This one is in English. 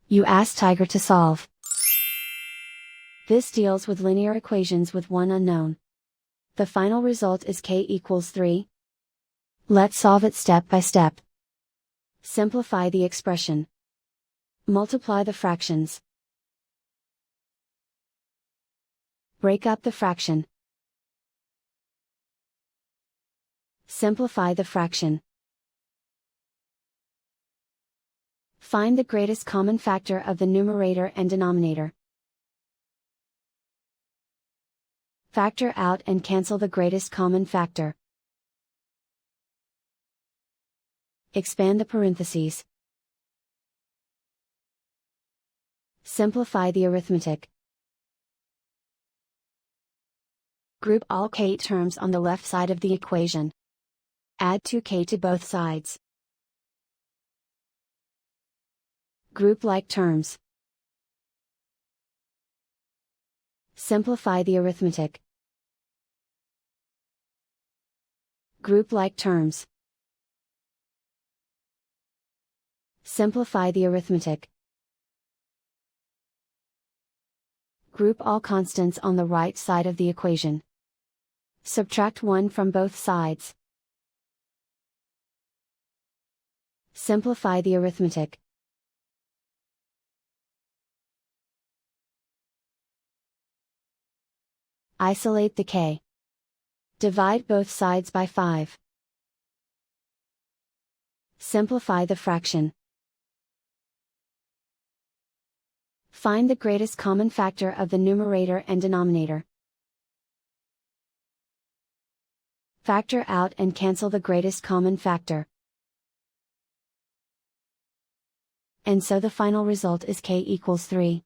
You ask Tiger to solve. This deals with linear equations with one unknown. The final result is k=3. Let's solve it step by step. Simplify the expression. Multiply the fractions. Break up the fraction. Simplify the fraction. Find the greatest common factor of the numerator and denominator. Factor out and cancel the greatest common factor. Expand the parentheses. Simplify the arithmetic. Group all k terms on the left side of the equation. Add 2k to both sides. Group like terms. Simplify the arithmetic. Group like terms. Simplify the arithmetic. Group all constants on the right side of the equation. Subtract 1 from both sides. Simplify the arithmetic. Isolate the k. Divide both sides by 5. Simplify the fraction. Find the greatest common factor of the numerator and denominator. Factor out and cancel the greatest common factor. And so the final result is k=3.